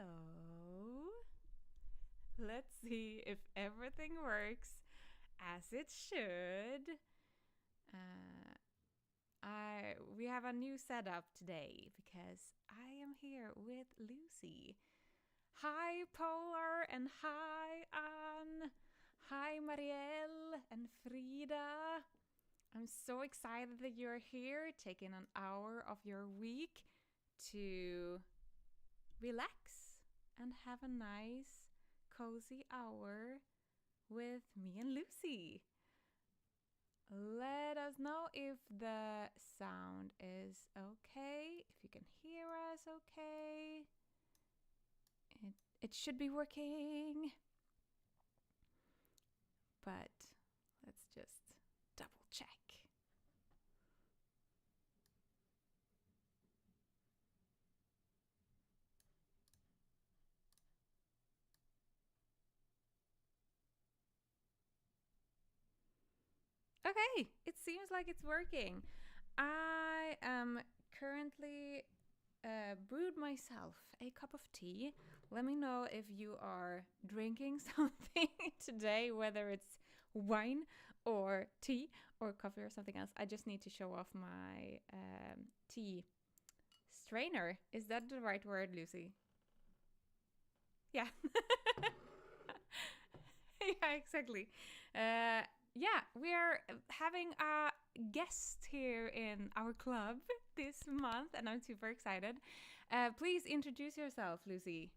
So let's see if everything works as it should. We have a new setup today because I am here with Lucy. Hi Polar and hi Anne. Hi Marielle and Frida. I'm so excited that you're here, taking an hour of your week to relax and have a nice, cozy hour with me and Lucy. Let us know if the sound is okay, if you can hear us okay. It should be working. But let's just double check. Okay, it seems like it's working. I am currently brewed myself a cup of tea. Let me know if you are drinking something today, whether it's wine or tea or coffee or something else. I just need to show off my tea strainer. Is that the right word, Lucy? Yeah. Yeah, exactly. Yeah, we are having a guest here in our club this month, and I'm super excited. Please introduce yourself, Lucy.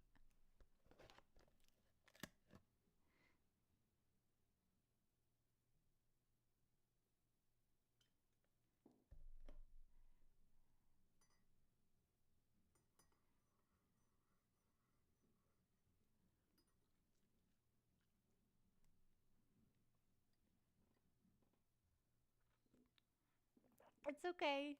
It's okay.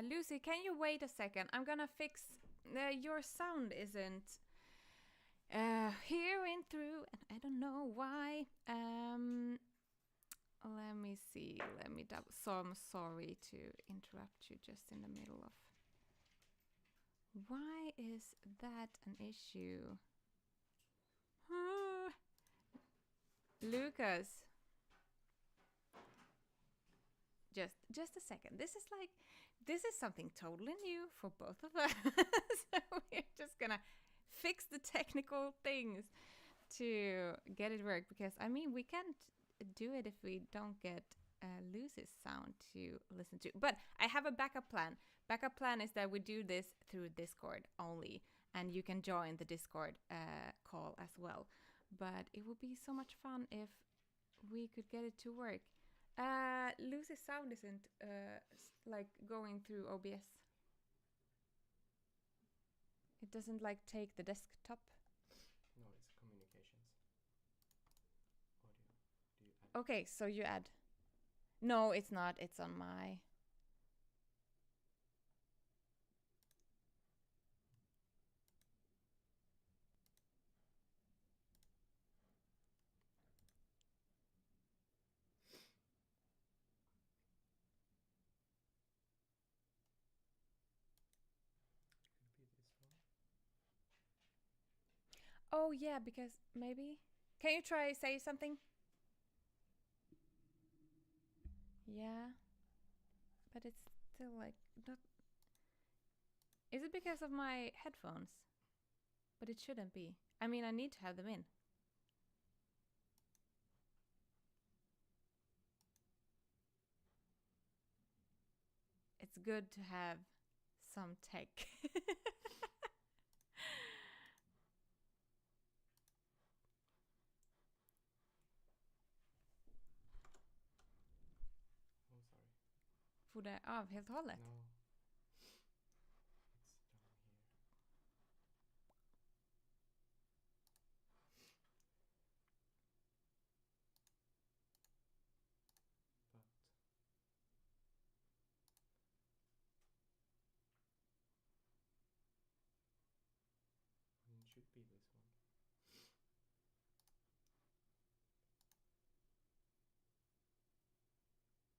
Lucy, can you wait a second? I'm gonna fix... your sound isn't hearing through, and I don't know why. Let me see. Let me double... So I'm sorry to interrupt you just in the middle of... Why is that an issue? Lucas. Just a second. This is something totally new for both of us. So we're just gonna fix the technical things to get it work, because I mean we can't do it if we don't get Lucy's sound to listen to. But I have a backup plan. Backup plan is that we do this through Discord only, and you can join the Discord call as well. But it would be so much fun if we could get it to work. Lucy's sound isn't like going through OBS. It doesn't like take the desktop. No, it's communications. Audio. Do you add? Okay, so you add. No, it's not. It's on my... Could be this one. Oh yeah, because maybe Can you try say something? Yeah, but it's still like not. Is it because of my headphones? But it shouldn't be. I mean, I need to have them in. It's good to have some tech. Oh, sorry. Får det av helt och hållet? No. It's down here. But it should be this one.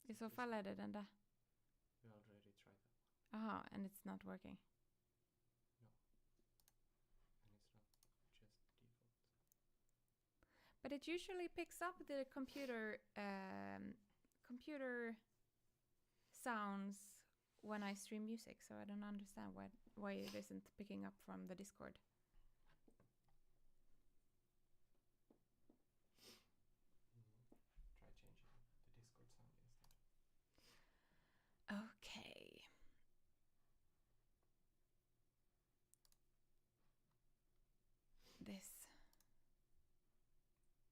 I så fall är det den där. We already tried that one. Aha, and it's not working. No. And it's not just default. But it usually picks up the computer sounds when I stream music, so I don't understand why it isn't picking up from the Discord. Try changing the Discord sound instead. Okay. This.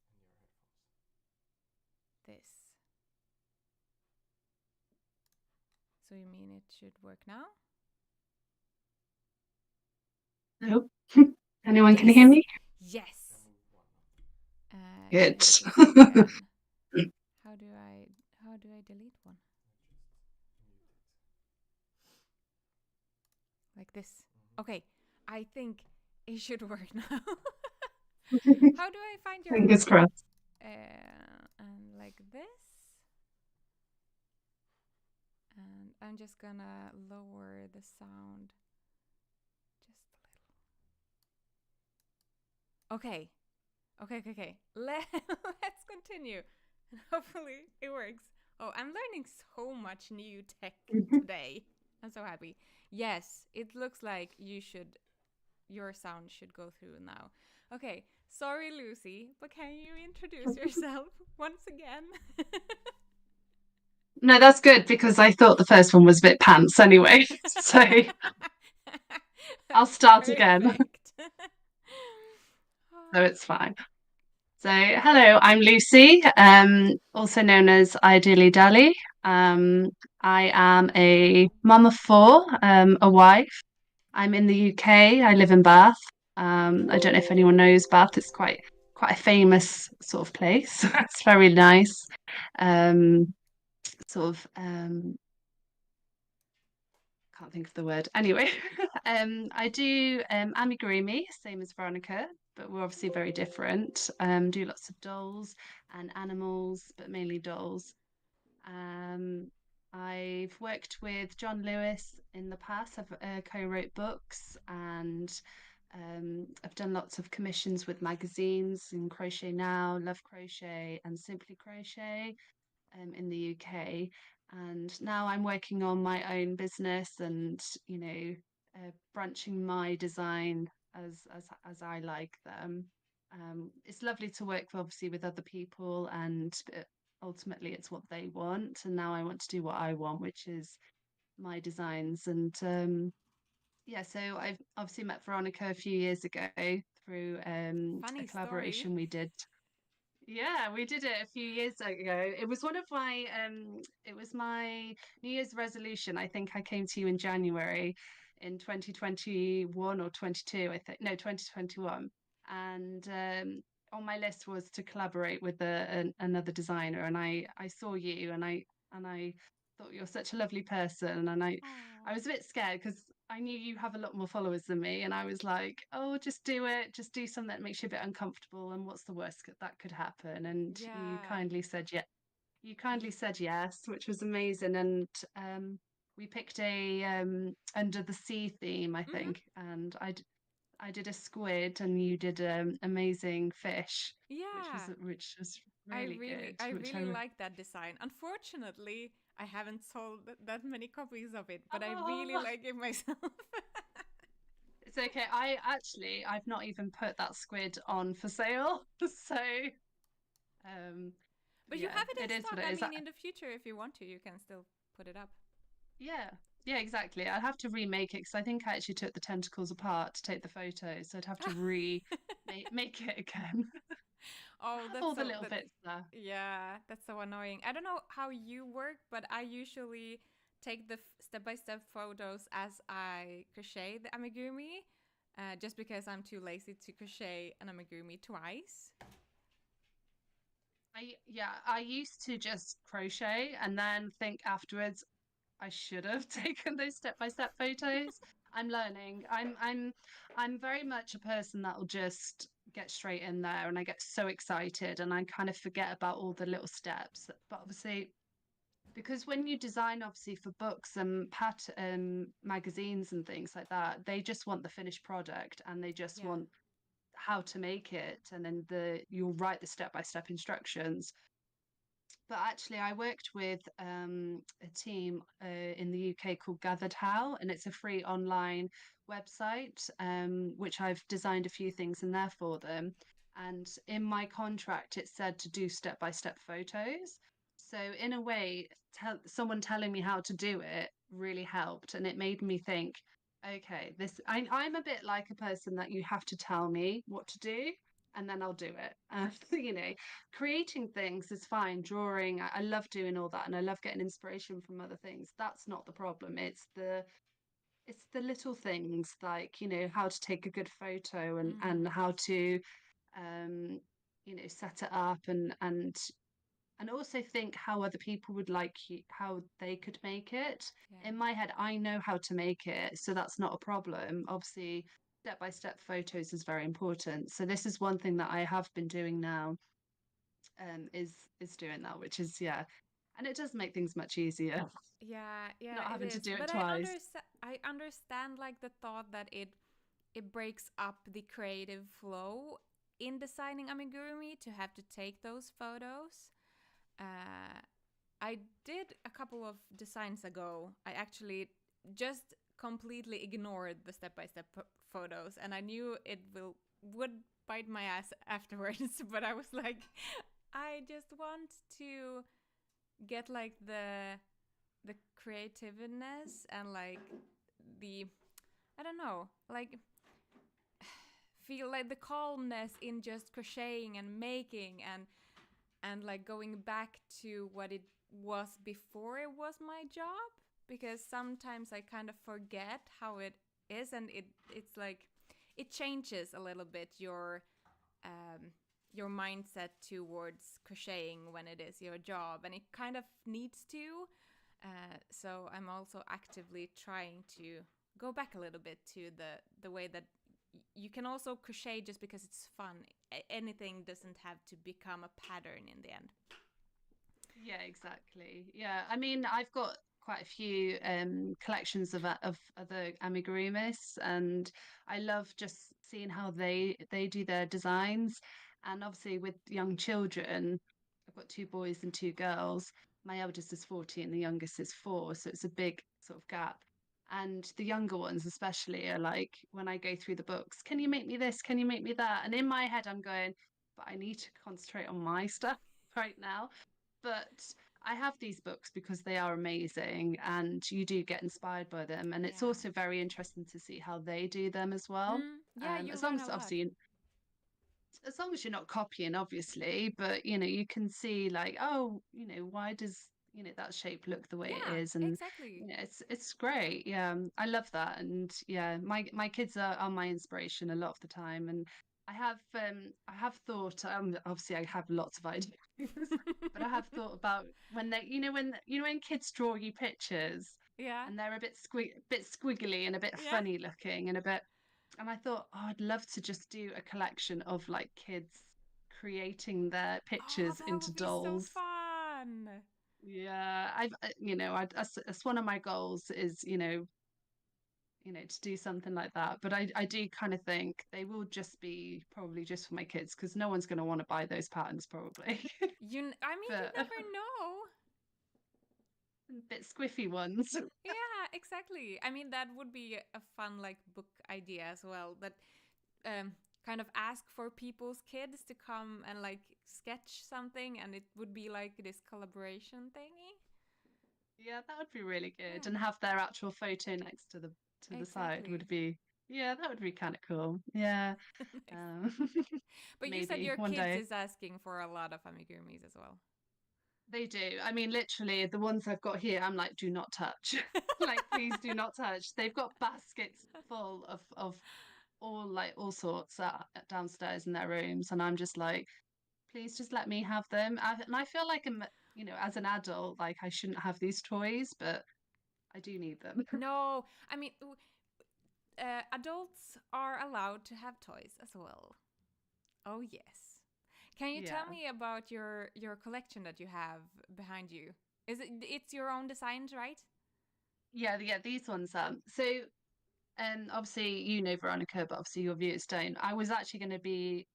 And your headphones. This. So you mean it should work now? Hello. Anyone can hear me? Yes. Remove one of them. Good. This again. How do I delete one? Just mute it. Like this. Mhm. Okay. I think it should work now. How do I find your Fingers crossed. and like this? And I'm just gonna lower the sound just a little. Okay. Let's continue. Hopefully it works. Oh, I'm learning so much new tech today. I'm so happy. Yes, it looks like your sound should go through now. Okay, sorry Lucy, but can you introduce yourself once again? No, that's good because I thought the first one was a bit pants anyway. So I'll start again. Perfect. So it's fine. So hello, I'm Lucy, also known as Dilly. I am a mum of four, a wife. I'm in the UK. I live in Bath. I don't know if anyone knows Bath. It's quite a famous sort of place. It's very nice. Can't think of the word. Anyway, I do amigurumi, same as Veronica, but we're obviously very different. Do lots of dolls and animals, but mainly dolls. I've worked with John Lewis in the past. I've co-wrote books and I've done lots of commissions with magazines in Crochet Now, Love Crochet, and Simply Crochet in the UK. And now I'm working on my own business and, branching my design as I like them. It's lovely to work obviously with other people, and ultimately it's what they want. And now I want to do what I want, which is my designs. And so I've obviously met Veronica a few years ago through Funny a collaboration story. we did. Yeah, we did it a few years ago. It was one of my it was my New Year's resolution. I think I came to you in January in 2021 or 22, I think. No, 2021. And on my list was to collaborate with another designer, and I saw you, and I thought you're such a lovely person, and I was a bit scared because I knew you have a lot more followers than me, and I was like, oh, just do it, just do something that makes you a bit uncomfortable, and what's the worst that could happen? And you Yeah. kindly said yes. You kindly said yes, which was amazing, and we picked a under the sea theme, I think, and I did a squid and you did an amazing fish, Yeah, which was really good, I which really like that design. Unfortunately, I haven't sold that many copies of it, but I really oh, like it myself. it's okay. I've not even put that squid on for sale. So But you yeah, have it it in is what stock. it I is. mean, in the future, if you want to, you can still put it up. Yeah. Yeah, exactly. I'd have to remake it because I think I actually took the tentacles apart to take the photos. So I'd have to make it again. I Oh, have that's all the so little that bits there. yeah, that's so annoying. I don't know how you work, but I usually take the step-by-step photos as I crochet the amigurumi, just because I'm too lazy to crochet an amigurumi twice. I used to just crochet and then think afterwards I should have taken those step-by-step photos. I'm learning. I'm very much a person that will just get straight in there and I get so excited and I kind of forget about all the little steps. But obviously because when you design obviously for books and magazines and things like that, they just want the finished product and they just Yeah, want how to make it and then you'll write the step-by-step instructions. But actually, I worked with a team in the UK called Gathered How, and it's a free online website, which I've designed a few things in there for them. And in my contract, it said to do step-by-step photos. So in a way, someone telling me how to do it really helped, and it made me think, okay, I'm a bit like a person that you have to tell me what to do, and then I'll do it. You know, creating things is fine. Drawing, I love doing all that, and I love getting inspiration from other things. That's not the problem. It's the little things like how to take a good photo and mm, how to um set it up and also think how other people would like you, how they could make it. yeah, In my head, I know how to make it, so that's not a problem. Obviously, step by step photos is very important. So this is one thing that I have been doing now, is doing that, which is yeah, and it does make things much easier, yeah, yeah. not It having to is, do it but twice. I understand like the thought that it breaks up the creative flow in designing amigurumi to have to take those photos. Uh, I did a couple of designs ago. I actually just completely ignored the step-by-step photos, and I knew it would bite my ass afterwards. But I was like, I just want to get like the creativeness and like the I don't know, like feel like the calmness in just crocheting and making and like going back to what it was before it was my job, because sometimes I kind of forget how it is, and it's like it changes a little bit um your mindset towards crocheting when it is your job, and it kind of needs to. So I'm also actively trying to go back a little bit to the way that you can also crochet just because it's fun. Anything doesn't have to become a pattern in the end. Yeah, exactly. Yeah, I mean, I've got quite a few collections of other amigurumis, and I love just seeing how they do their designs. And obviously, with young children, I've got two boys and two girls. My eldest is 40 and the youngest is 4, so it's a big sort of gap. And the younger ones, especially, are like, when I go through the books, can you make me this? Can you make me that? And in my head, I'm going, but I need to concentrate on my stuff right now. But I have these books because they are amazing and you do get inspired by them. And it's Yeah. also very interesting to see how they do them as well. Yeah, you As long learn a as lot. obviously, as long as you're not copying, obviously, but you can see like, oh, why does that shape look the way it Yeah, is, and exactly. it's great. Yeah, I love that, and yeah, my kids are my inspiration a lot of the time, and I have thought, obviously I have lots of ideas, but I have thought about when they, when kids draw you pictures Yeah. and they're a bit squiggly and a bit Yeah. funny looking and a bit, and I thought, oh, I'd love to just do a collection of like kids creating their Oh, pictures that into would be so dolls. fun. Yeah, that's one of my goals is, to do something like that. But I do kind of think they will just be probably just for my kids because no one's going to want to buy those patterns probably. You But never know. bit squiffy ones. Yeah, exactly. I mean, that would be a fun like book idea as well. That kind of ask for people's kids to come and like sketch something, and it would be like this collaboration thingy. Yeah, that would be really good. Yeah, And have their actual photo next to the side exactly. would be, yeah, that would be kind of cool. Yeah. Nice. Um, But you said maybe your one kids day. is asking for a lot of amigurumis as well. They do. I mean, literally, the ones I've got here, I'm like, do not touch. Like, please do not touch. They've got baskets full of all sorts downstairs in their rooms, and I'm just like, please just let me have them. And I feel like as an adult, like I shouldn't have these toys, but I do need them. No, I mean, adults are allowed to have toys as well. Oh yes. Can you tell Yeah. me about your collection that you have behind you? It's your own designs, right? Yeah, these ones. So, obviously, Veronica, but obviously your viewers don't. I was actually going to be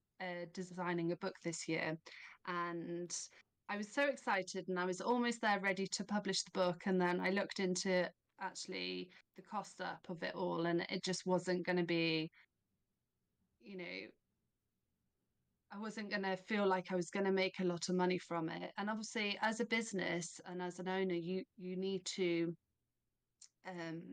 designing a book this year, and I was so excited, and I was almost there ready to publish the book, and then I looked into actually the cost up of it all, and it just wasn't going to be, you know, I wasn't going to feel like I was going to make a lot of money from it. And obviously, as a business and as an owner, you need to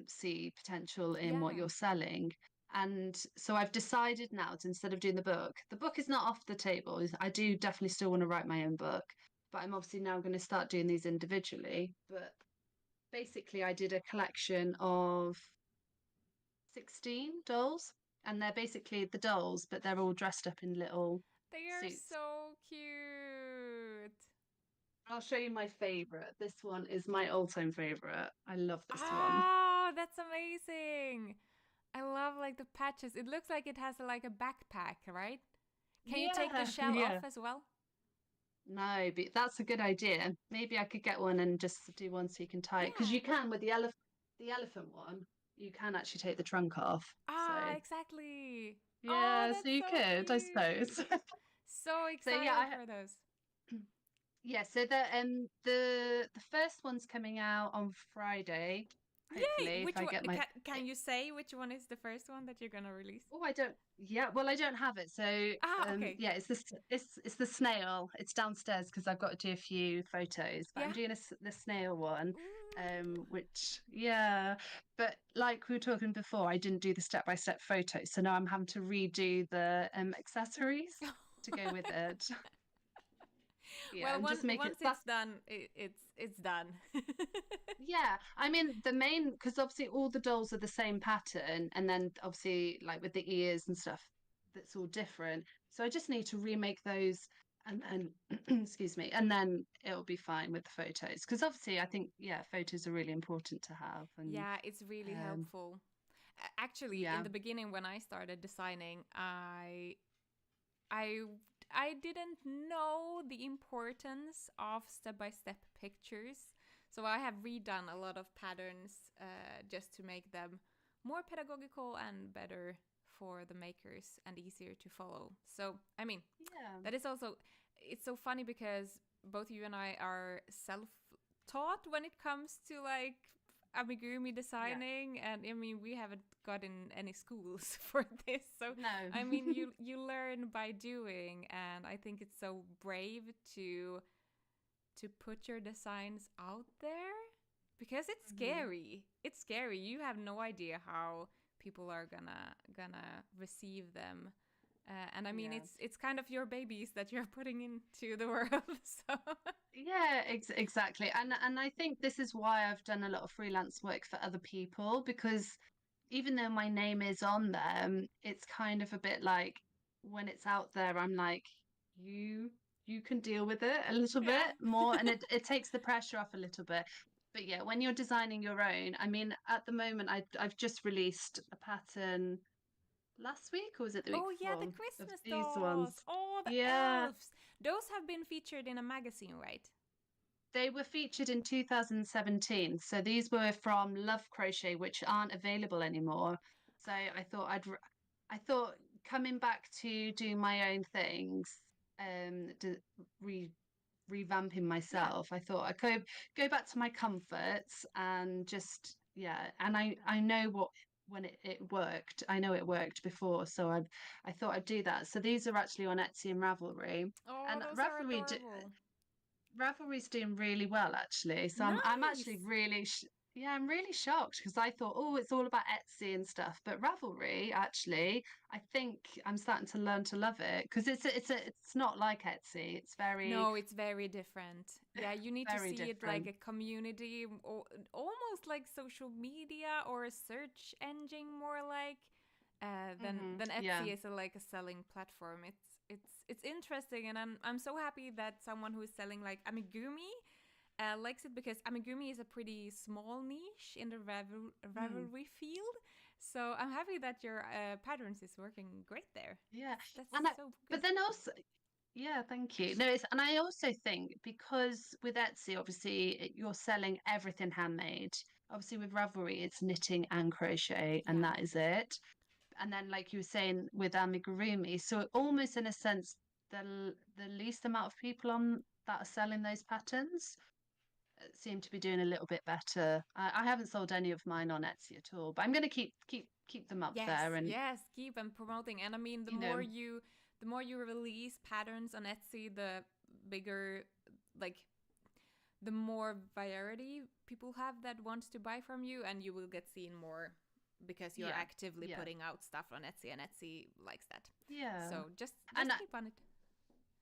see potential in what Yeah. you're selling. And so I've decided now to, instead of doing the book is not off the table. I do definitely still want to write my own book, but I'm obviously now going to start doing these individually. But basically, I did a collection of 16 dolls, and they're basically the dolls, but they're all dressed up in little They are suits. so cute. I'll show you my favorite. This one is my all-time favorite. I love this one. Oh, that's amazing. I love like the patches. It looks like it has like a backpack, right? Can you take the Yeah, shell off yeah. as well? No, but that's a good idea. Maybe I could get one and just do one so you can tie it. Because Yeah. you can with the elephant one, you can actually take the trunk off. So Ah, exactly. Oh, yeah, so that's you so could, I suppose. cute. So So yeah, excited for those. yeah, so the first one's coming out on Friday, Yay! hopefully, if Which I one? get my Can you say which one is the first one that you're gonna release? Oh, I don't. Yeah, well, I don't have it. So, Ah, okay. yeah, it's the snail. It's downstairs because I've got to do a few photos, but I'm Yeah. doing the snail one. Ooh. Which yeah, but like we were talking before, I didn't do the step-by-step photos, so now I'm having to redo the accessories to go with it. Yeah, Well, and just make it once it's done, it's done. Yeah, I mean the main because obviously all the dolls are the same pattern, and then obviously like with the ears and stuff, that's all different. So I just need to remake those, and then excuse me, and then it'll be fine with the photos. Because obviously I think yeah, photos are really important to have, and Yeah, it's really um, helpful. Actually, in yeah, the beginning when I started designing, I I didn't know the importance of step-by-step pictures. So I have redone a lot of patterns just to make them more pedagogical and better for the makers and easier to follow. So, I mean, yeah, that is also it's so funny because both you and I are self-taught when it comes to like amigurumi yeah. designing, and I mean we haven't gotten any schools for this. So No, I mean you learn by doing, and I think it's so brave to put your designs out there because it's Mhm. scary. It's scary. You have no idea how people are gonna receive them. And I mean, Yeah. it's kind of your babies that you're putting into the world. So Yeah, exactly. And I think this is why I've done a lot of freelance work for other people because even though my name is on them, it's kind of a bit like when it's out there, I'm like, you you can deal with it a little yeah. bit more, and it takes the pressure off a little bit. But yeah, when you're designing your own, I mean, at the moment, I've just released a pattern last week, or was it the week Oh yeah, the before, of Christmas these ones. dolls. Oh, the Yeah. elves. Those have been featured in a magazine, right? They were featured in 2017. So these were from Love Crochet, which aren't available anymore. So I thought coming back to do my own things, to re revamping Yeah. myself, I thought I could go back to my comforts and just, yeah. And I know what when it worked. I know it worked before, so I thought I'd do that. So these are actually on Etsy and Ravelry. Oh, And those are adorable. Ravelry's doing really well, actually. So I'm actually Nice. really yeah, I'm really shocked because I thought, oh, it's all about Etsy and stuff, but Ravelry actually, I think I'm starting to learn to love it because it's not like Etsy. It's very No, it's very different. Yeah, you need to very see it like different. a community, or almost like social media or a search engine, more like. Than Yeah. Etsy is like a selling platform. It's interesting, and I'm so happy that someone who is selling like amigurumi likes it, because amigurumi is a pretty small niche in the Mm. Ravelry field. So I'm happy that your patterns is working great there. Yeah. That's And so but good. then also, yeah, thank you. No, and I also think because with Etsy, obviously, you're selling everything handmade. Obviously, with Ravelry, it's knitting and crochet, and Yeah. that is it. And then, like you were saying, with amigurumi, so almost in a sense, the least amount of people on that are selling those patterns seem to be doing a little bit better. I haven't sold any of mine on Etsy at all, but I'm going to keep them up Yes, there, and yes, keep and promoting. And I mean, you know, the more you release patterns on Etsy, the bigger, like, the more variety people have that wants to buy from you, and you will get seen more because you're yeah, actively yeah, putting out stuff on Etsy, and Etsy likes that. yeah, So and just keep on it.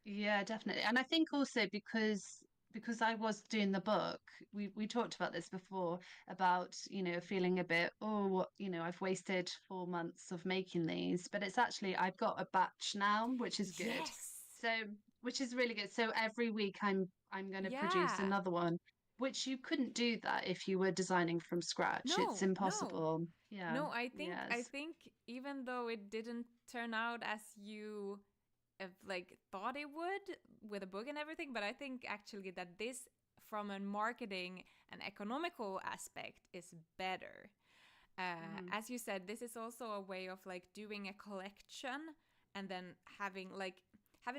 yeah, definitely. And I think also because I was doing the book, we talked about this before about, feeling a bit, oh, I've wasted 4 months of making these, but it's actually I've got a batch now, which is good. Yes. So, which is really good. So every week I'm going to produce Yeah. another one, which you couldn't do that if you were designing from scratch. It's No, no. impossible. Yeah. No, I Yes. think even though it didn't turn out as you like thought it would with a book and everything, but I think actually that this, from a marketing and economical aspect, is better. Mhm. As you said, this is also a way of like doing a collection, and then having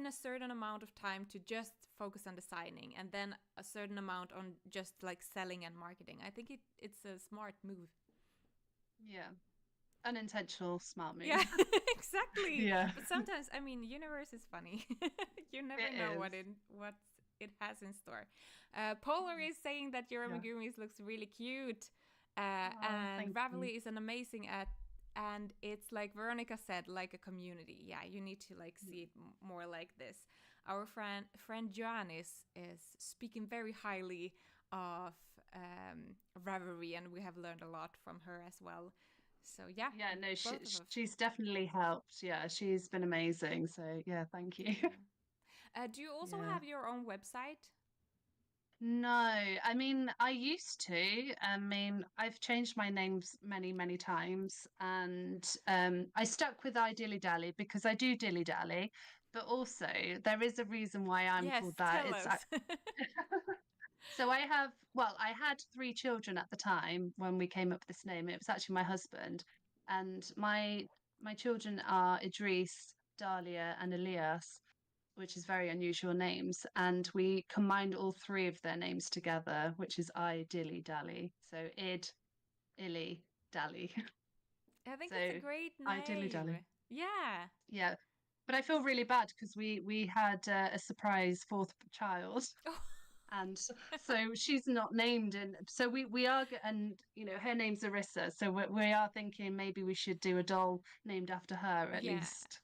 a certain amount of time to just focus on designing, and then a certain amount on just like selling and marketing. I think it's a smart move. Yeah. Unintentional smart Yeah, move. exactly. Yeah. But sometimes, I mean, universe is funny. You never It know is. what it has in store. Polar is saying that your Yeah. amigurumis looks really cute, Oh, and thank you. Ravelry is an amazing at, and it's like Veronica said, like a community. Yeah, you need to like see it more like this. Our friend Joanne is speaking very highly of Ravelry, and we have learned a lot from her as well. So yeah, Yeah, no, both of us. she's definitely helped. Yeah, she's been amazing. So yeah, thank you. Yeah. Do you also Yeah. have your own website? No, I mean, I used to. I mean, I've changed my names many, many times, and I stuck with I Dilly Dally because I do dilly dally, but also there is a reason why I'm Yes, called that. tell us. So I had 3 children at the time when we came up with this name. It was actually my husband, and my children are Idris, Dahlia, and Elias, which is very unusual names. And we combined all 3 of their names together, which is I Dilly Dally. So Illy, Dally. I think it's a So great I Dilly name. Dally. Yeah. Yeah. But I feel really bad because we had a surprise fourth child, Oh. and so she's not named, and so we are and her name's Arissa, so we are thinking maybe we should do a doll named after her at Yeah. least,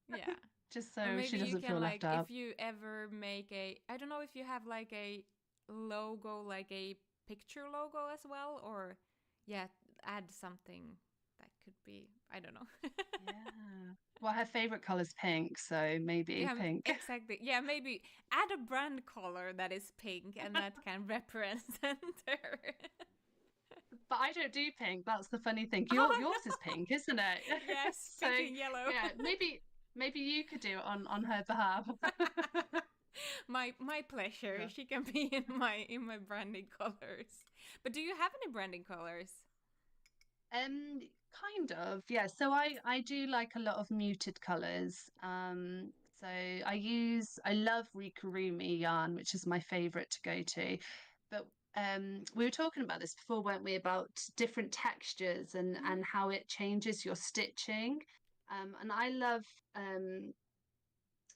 Yeah. just Or so maybe she you doesn't feel can like, left if out. you ever make a, I don't know if you have like a logo, like a picture logo as well, or yeah, add something that could be, I don't know. Yeah, well, her favorite color's pink, so maybe Yeah, pink. exactly. Yeah, maybe add a brand color that is pink and that can represent her. But I don't do pink. That's the funny thing. Oh Yours is no! pink, isn't it? Yes, So pink and yellow. yeah, maybe you could do it on her behalf. My pleasure. Yeah. She can be in my branding colors. But do you have any branding colors? Kind of, yeah. So I do like a lot of muted colors. So I love Rikurumi yarn, which is my favorite to go to. But we were talking about this before, weren't we, about different textures and how it changes your stitching. And I love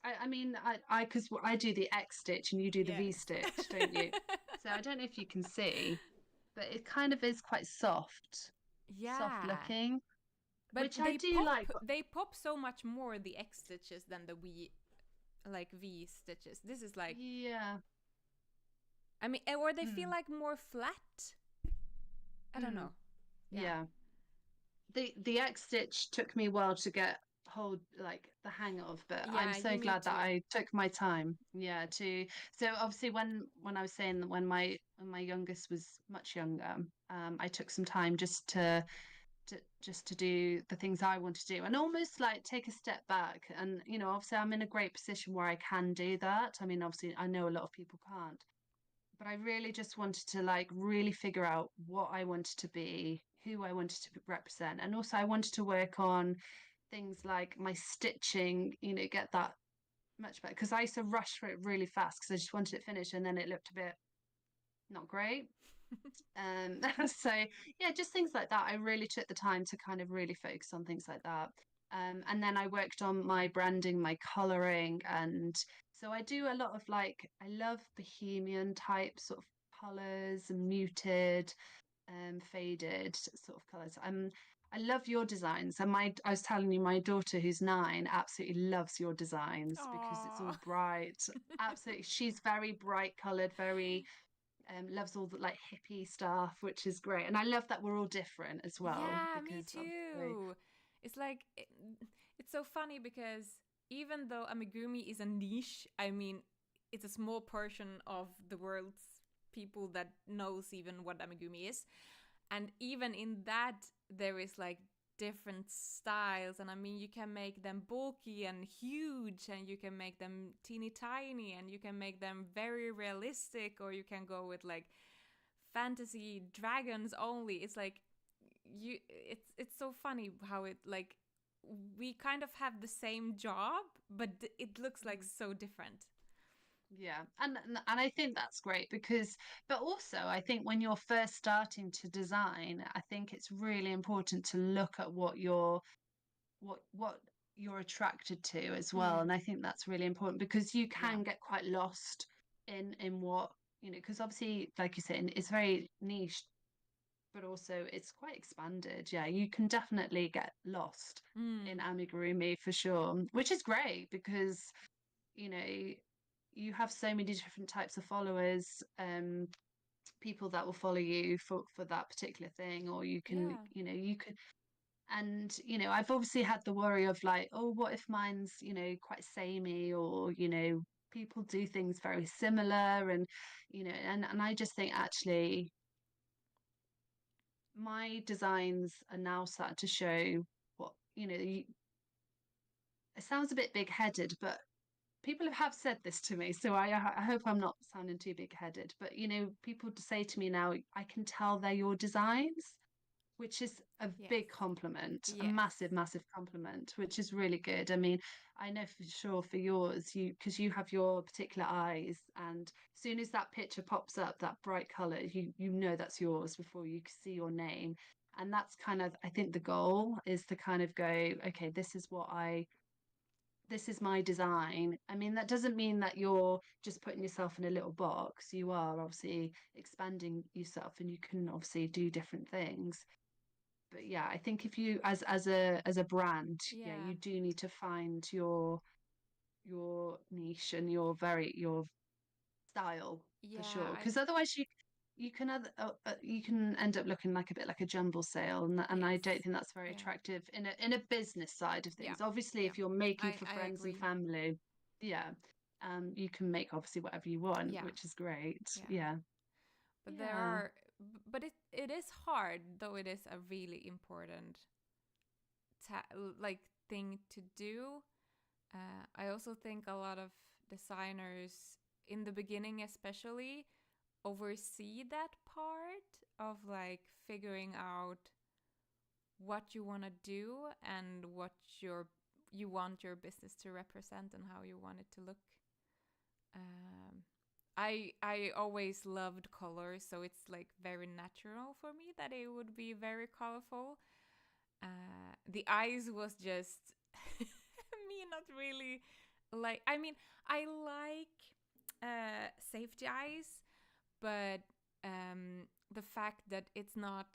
I mean I because I do the X stitch and you do the V Yes. stitch, don't you? So I don't know if you can see, but it kind of is quite soft Yeah. looking, But which I do like. they pop so much more the X stitches than the V stitches. This is like, Yeah. I mean, or they feel Mm. like more flat. I don't Mm. know. Yeah. Yeah. The X stitch took me a while to get hold like the hang of, but I'm Yeah, so you need glad that to. I took my time. Yeah, to so obviously when I was saying that when my youngest was much younger, I took some time just to do the things I want to do and almost like take a step back. And obviously I'm in a great position where I can do that. I mean, obviously I know a lot of people can't, but I really just wanted to like really figure out what I wanted to be, who I wanted to represent. And also I wanted to work on things like my stitching, get that much better. Because I used to rush for it really fast because I just wanted it finished and then it looked a bit not great. So yeah, just things like that. I really took the time to kind of really focus on things like that. And then I worked on my branding, my coloring, and so I do a lot of like I love bohemian type sort of colors and muted, faded sort of colors. I love your designs, and I was telling you, my daughter who's 9 absolutely loves your designs because it's all Aww. bright. Absolutely, she's very bright colored, very loves all the like hippie stuff, which is great. And I love that we're all different as well Yeah, me because obviously, too. It's like it's so funny because even though amigurumi is a niche, I mean, it's a small portion of the world's people that knows even what amigurumi is. And even in that there is like different styles, and I mean you can make them bulky and huge, and you can make them teeny tiny, and you can make them very realistic, or you can go with like fantasy dragons only. It's like it's so funny how it like we kind of have the same job, but it looks like so different. yeah. And I think that's great because but also I think when you're first starting to design, I think it's really important to look at what you're attracted to as well. And I think that's really important because you Yeah. can get quite lost in what because obviously like you said it's very niche, but also it's quite expanded. Yeah, you can definitely get lost in Mm. amigurumi for sure, which is great because you know you have so many different types of followers, people that will follow you for that particular thing, or you can Yeah. you could. And I've obviously had the worry of like, oh, what if mine's quite samey, or people do things very similar, and and I just think actually my designs are now starting to show what it sounds a bit big-headed, but people have said this to me, so I hope I'm not sounding too big-headed, but people say to me now, I can tell they're your designs, which is a Yes. big compliment, a Yes. massive, massive compliment, which is really good. I mean, I know for sure for yours, because you have your particular eyes, and as soon as that picture pops up, that bright color, you know that's yours before you see your name. And that's kind of, I think the goal is to kind of go, okay, this is my design. I mean, that doesn't mean that you're just putting yourself in a little box. You are obviously expanding yourself and you can obviously do different things. But yeah, I think if you as a brand, yeah, Yeah. you do need to find your niche and your style for Yeah. sure. Because otherwise you can end up looking like a bit like a jumble sale, and I Yes. don't think that's very Yeah. attractive in a business side of Yeah. things. Obviously, Yeah. if you're making for I friends and agree. family, yeah, you can make obviously whatever you want, Yeah. which is great. Yeah. Yeah, But there yeah, are but it is hard, though it is a really important like thing to do. I also think a lot of designers in the beginning especially oversee that part of like figuring out what you want to do and what you want your business to represent and how you want it to look. I always loved colors, so it's like very natural for me that it would be very colorful. The eyes was just me not really like. I mean, I like safety eyes, but the fact that it's not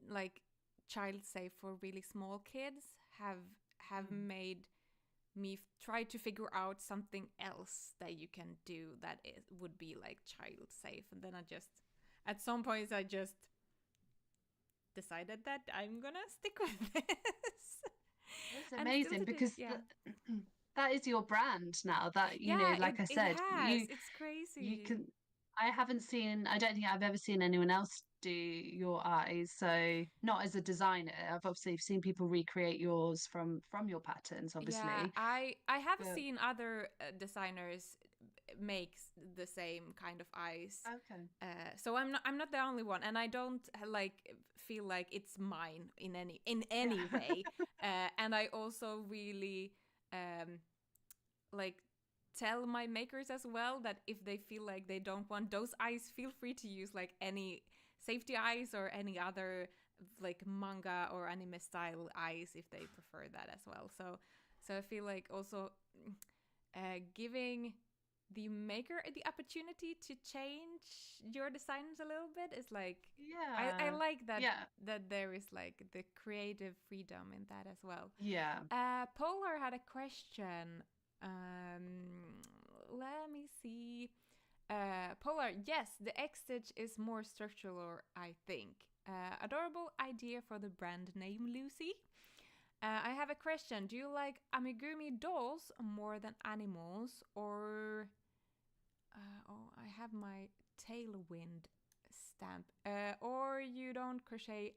like child safe for really small kids have made me try to figure out something else that you can do that would be like child safe. And then at some points I just decided that I'm gonna stick with this. It's amazing because that is your brand now. That like I said, it's crazy. You can. I don't think I've ever seen anyone else do your eyes. So not as a designer. I've obviously seen people recreate yours from your patterns, obviously. Yeah, I have seen other designers make the same kind of eyes. Okay. So I'm not the only one, and I don't like feel like it's mine in any way. And I also really like tell my makers as well that if they feel like they don't want those eyes, feel free to use like any safety eyes or any other like manga or anime style eyes if they prefer that as well. So I feel like also giving the maker the opportunity to change your designs a little bit is like, I like that that there is like the creative freedom in that as well. Polar had a question. Let me see. Polar, yes, the X stitch is more structural, I think. Adorable idea for the brand name, Lucy. I have a question. Do you like amigurumi dolls more than animals, or I have my tailwind stamp. Or you don't crochet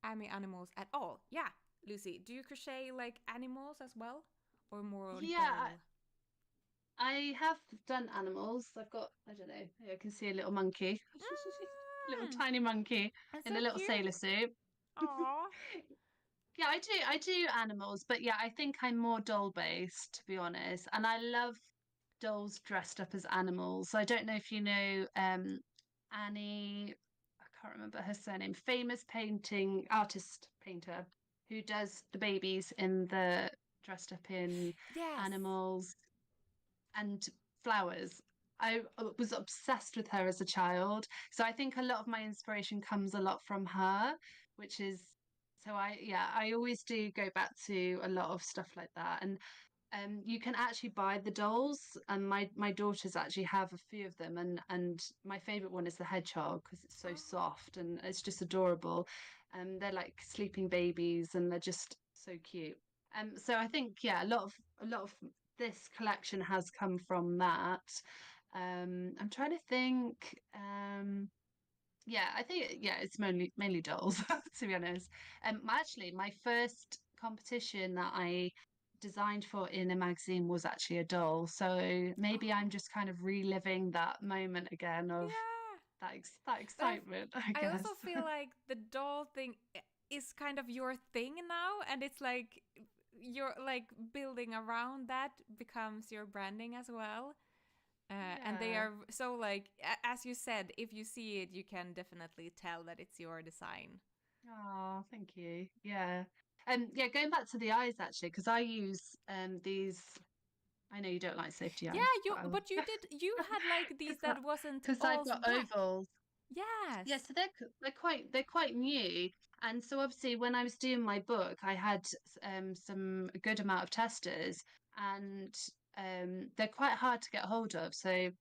animals at all? Yeah, Lucy, do you crochet like animals as well, or more? I have done animals. I've got, I don't know, I can see a little monkey, little tiny monkey in a little sailor suit. Aww. Yeah, I do animals, but yeah, I think I'm more doll based, to be honest. And I love dolls dressed up as animals. I don't know if you know Annie, I can't remember her surname, famous painter who does the babies in the dressed up in animals and flowers. I was obsessed with her as a child. So I think a lot of my inspiration comes a lot from her, which is I always do go back to a lot of stuff like that. And you can actually buy the dolls, and my daughters actually have a few of them, and my favorite one is the hedgehog because it's so soft and it's just adorable. They're like sleeping babies and they're just so cute. So I think a lot of this collection has come from that. I'm trying to think. I think it's mainly dolls to be honest. Actually, my first competition that I designed for in a magazine was actually a doll, so maybe I'm just kind of reliving that moment again of that excitement. I also feel like the doll thing is kind of your thing now, and it's like you're like building around that becomes your branding as well. And they are so like, as you said, if you see it, you can definitely tell that it's your design. Oh, thank you. Yeah. Going back to the eyes actually, because I use these. I know you don't like safety eyes. Yeah, but you did. You had like these that wasn't because I've got ovals. Yes. Yeah, so they're quite new, and so obviously when I was doing my book, I had a good amount of testers, and they're quite hard to get hold of. So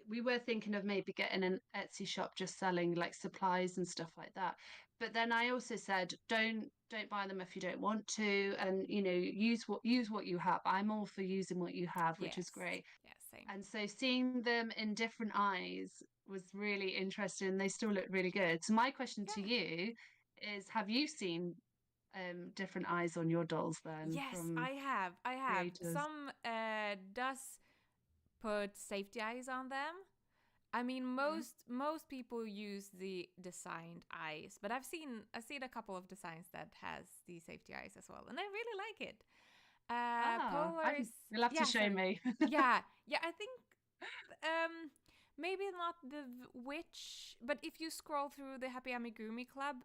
we were thinking of maybe getting an Etsy shop just selling like supplies and stuff like that. But then I also said, don't buy them if you don't want to, and use what you have. I'm all for using what you have, which is great. Yeah, same. And so seeing them in different eyes was really interesting. They still look really good. So my question to you is, have you seen different eyes on your dolls then? Yes, I have. Creators? Some does put safety eyes on them. I mean, most people use the designed eyes, but I've seen a couple of designs that has the safety eyes as well, and I really like it. Polars, You'll have to show sorry. me. yeah, I think maybe not the witch, but if you scroll through the Happy Amigurumi Club,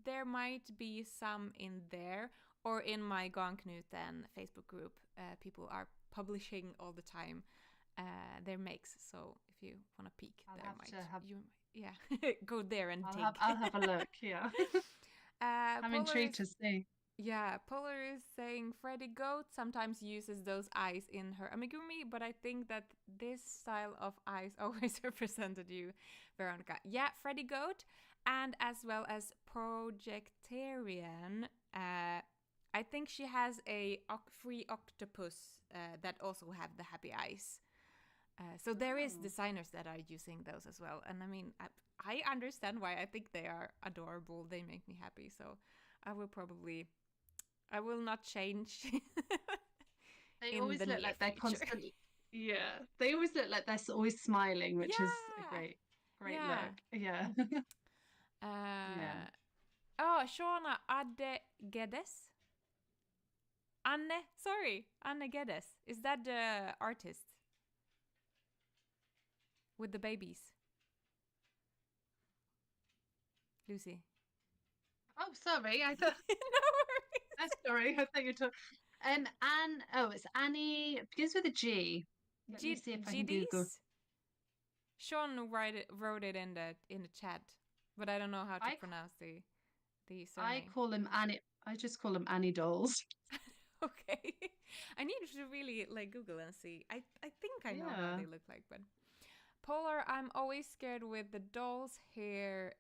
there might be some in there, or in my Garnknuten Facebook group. People are publishing all the time their makes, so if you want to peek, go there and dig. I'll have a look. Yeah. I'm intrigued to see. Yeah, Polar is saying Freddy Goat sometimes uses those eyes in her amigurumi, but I think that this style of eyes always represented you, Veronica. Yeah, Freddy Goat, and as well as Projectarian. I think she has a free octopus that also have the happy eyes. So there is designers that are using those as well. And I mean, I understand why. I think they are adorable. They make me happy. So I will not change. They always look like they're constantly. Yeah, they always look like they're always smiling, which is a great look. Yeah. Oh, Shauna Adegedes. Anne Geddes. Is that the artist with the babies? Lucy. Oh, sorry. I thought. No worries. I'm sorry. I thought you were talking. Anne. Oh, it's Annie. It begins with a G. Let me see if I can Google. Sean wrote it in the chat, but I don't know how to pronounce the surname. I call him Annie. I just call him Annie Dolls. Okay. I need to really Google and see. I think I know how they look like, but Polar, I'm always scared with the doll's hair.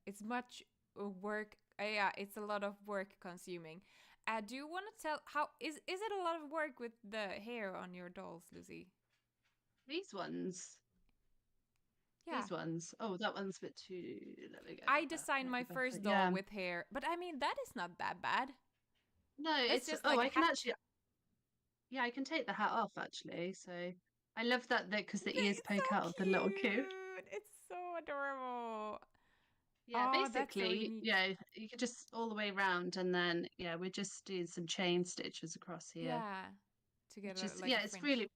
It's much work. It's a lot of work consuming. Do you want to tell how is it a lot of work with the hair on your dolls, Lucy? These ones. Yeah. These ones. Oh, that one's a bit too. Let me go. I designed my first doll with hair, but I mean that is not that bad. No, it's just I can actually. Yeah, I can take the hat off actually. So I love that because the ears poke out of the little cute. It's so adorable. Yeah, basically, you could just all the way around, and then we're just doing some chain stitches across here. Yeah, together. It's really,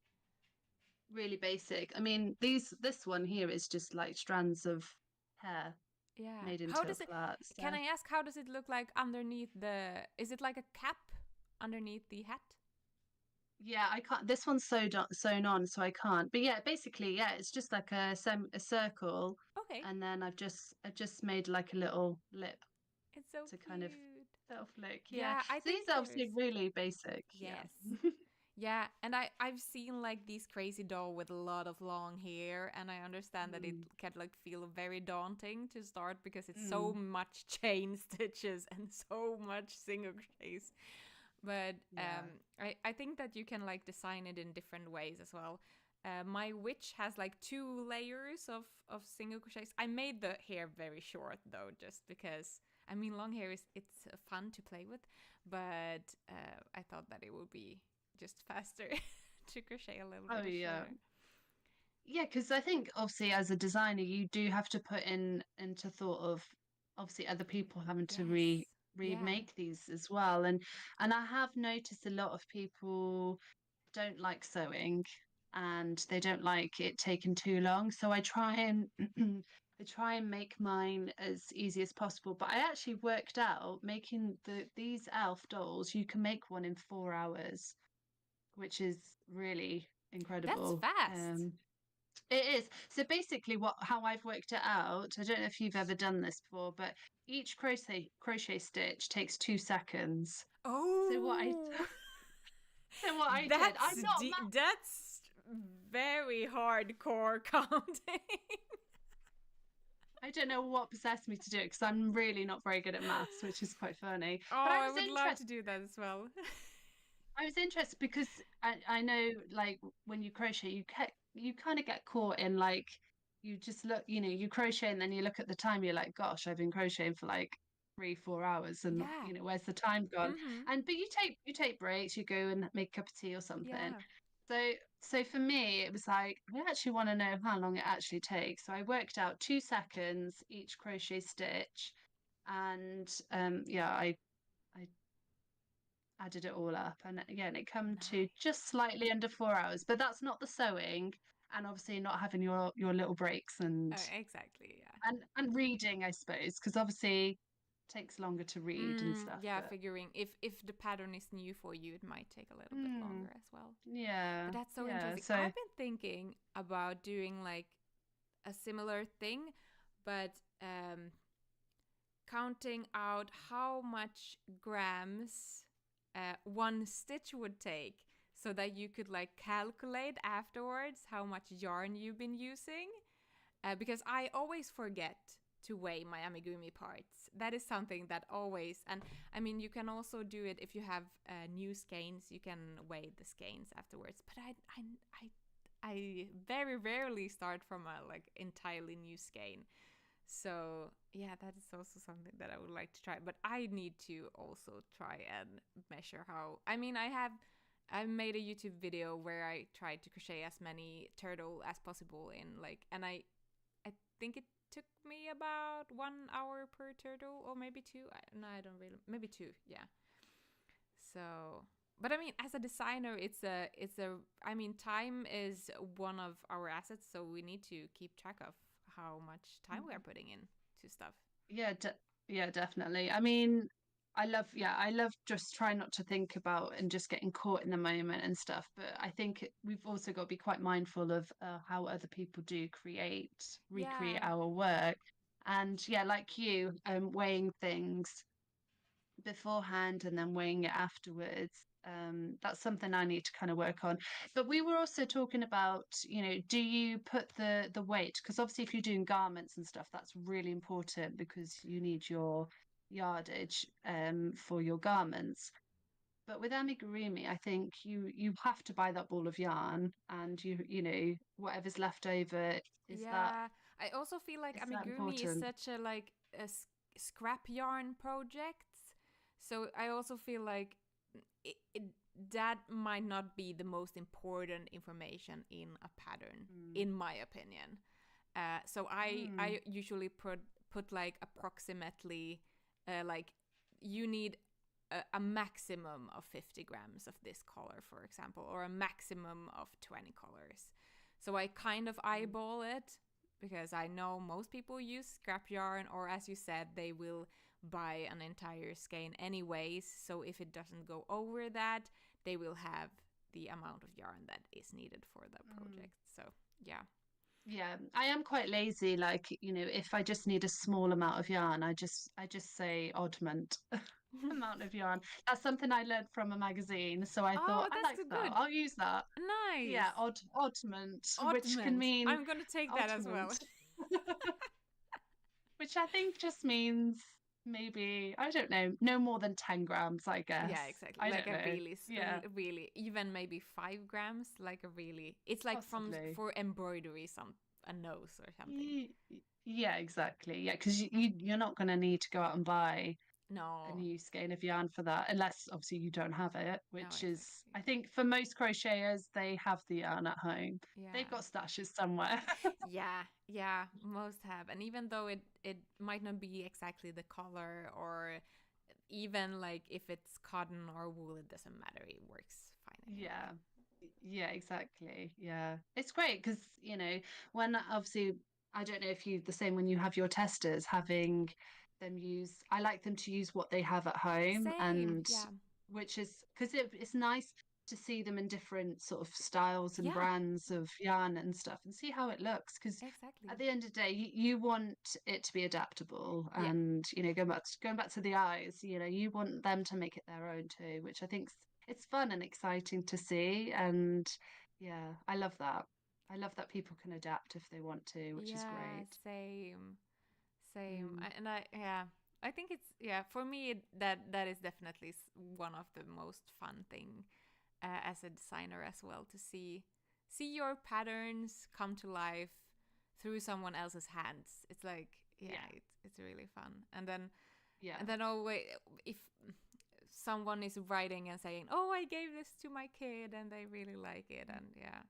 really basic. I mean, this one here is just like strands of hair. Yeah. Made into a flat. So. Can I ask how does it look like underneath is it like a cap underneath the hat? Yeah, I can't. This one's sewn on, so I can't. But yeah, basically, it's just like a circle. Okay. And then I've just made like a little lip. It's so to cute. kind of self look. Yeah, I think these are obviously really basic. Yes. Yeah, and I've seen like these crazy doll with a lot of long hair, and I understand that it can feel very daunting to start because it's so much chain stitches and so much single crochets. But I think that you can design it in different ways as well. My witch has 2 layers of single crochets. I made the hair very short though, just because I mean long hair it's fun to play with, but I thought that it would be just faster to crochet a little bit. Yeah, because I think obviously as a designer you do have to put into thought of obviously other people having to remake these as well, and I have noticed a lot of people don't like sewing and they don't like it taking too long, so I try and make mine as easy as possible. But I actually worked out making these elf dolls, you can make one in 4 hours, which is really incredible. That's fast. It is. So basically how I've worked it out, I don't know if you've ever done this before, but each crochet stitch takes 2 seconds. Oh. So what I did, I'm not that's very hardcore counting. I don't know what possessed me to do it because I'm really not very good at maths, which is quite funny. Oh, but I would love to do that as well. I was interested because I know when you crochet, you kind of get caught in you just look, you crochet and then you look at the time, you're like, gosh, I've been crocheting for 3-4 hours and where's the time gone? Mm-hmm. But you take breaks, you go and make a cup of tea or something. So for me, it was like, I actually want to know how long it actually takes. So I worked out 2 seconds each crochet stitch, and yeah, I added it all up, and again, it come to Nice. just slightly under 4 hours. But that's not the sewing, and obviously not having your little breaks Exactly, yeah. and reading, I suppose, because obviously it takes longer to read and stuff. Yeah, But figuring if the pattern is new for you, it might take a little bit mm, longer as well. yeah, But that's so yeah. interesting. So I've been thinking about doing like a similar thing, but counting out how much grams one stitch would take so that you could like calculate afterwards how much yarn you've been using. Because I always forget to weigh my amigurumi parts. That is something that always, and I mean, you can also do it if you have new skeins. You can weigh the skeins afterwards. But I very rarely start from a like entirely new skein. So yeah, that is also something that I would like to try. But I need to also try and measure how. I mean, I made a YouTube video where I tried to crochet as many turtle as possible in like, and I think it took me about 1 hour per turtle, or maybe two. No, I don't really. Maybe two. Yeah. So, but I mean, as a designer, it's a. I mean, time is one of our assets, so we need to keep track of how much time we are putting in to stuff. yeah, yeah, definitely. I mean, I love just trying not to think about and just getting caught in the moment and stuff. But I think we've also got to be quite mindful of how other people do recreate Yeah. our work. And yeah, like you, weighing things beforehand and then weighing it afterwards. That's something I need to kind of work on. But we were also talking about, do you put the weight? Because obviously, if you're doing garments and stuff, that's really important because you need your yardage for your garments. But with amigurumi, I think you have to buy that ball of yarn, and whatever's left over is that Yeah. I also feel like is that amigurumi is important? such a like a scrap yarn project. So I also feel like it, it, that might not be the most important information in a pattern, Mm. in my opinion. So I Mm. usually put like approximately like you need a maximum of 50 grams of this color, for example, or a maximum of 20 colors. So I kind of eyeball it because I know most people use scrap yarn, or as you said, they will buy an entire skein anyways. So if it doesn't go over that, they will have the amount of yarn that is needed for the Mm. project. So yeah. Yeah, I am quite lazy. Like, if I just need a small amount of yarn, I just say oddment amount of yarn. That's something I learned from a magazine. So I Oh, thought I that's like so that. good. I'll use that. Nice. Yeah, oddment, which can Oddment. mean I'm gonna take that as well. oddment, which I think just means maybe, I don't know, no more than 10 grams, I guess. Yeah, exactly. I Like don't a know. really, Yeah, really, even maybe 5 grams. Like a really, it's like from possibly. for embroidery, a nose or something. Ye- Yeah, exactly. Yeah, because you're not going to need to go out and buy a No, new skein of yarn for that, unless obviously you don't have it, no, which is, exactly. I think for most crocheters, they have the yarn at home. They've Yeah. got stashes somewhere. Yeah, yeah, most have. And even though it might not be exactly the color, or even like if it's cotton or wool, it doesn't matter. It works fine anyway. Yeah. Yeah, exactly. Yeah. It's great because, when obviously, I don't know if you the same when you have your testers, having them use, I like them to use what they have at home, Same. and Yeah. which is because it's nice to see them in different sort of styles and Yeah, brands of yarn and stuff and see how it looks. Because at exactly. the end of the day, you want it to be adaptable, Yeah. and going back to the eyes, you want them to make it their own too, which I think it's fun and exciting to see. And yeah, I love that. I love that people can adapt if they want to, which is Yeah, great. same. Same. Mm. Yeah, I think it's, yeah, for me that is definitely one of the most fun thing as a designer as well, to see your patterns come to life through someone else's hands. It's like, yeah, Yeah, it's really fun. And then yeah. always, if someone is writing and saying, "Oh, I gave this to my kid and they really like it," and yeah,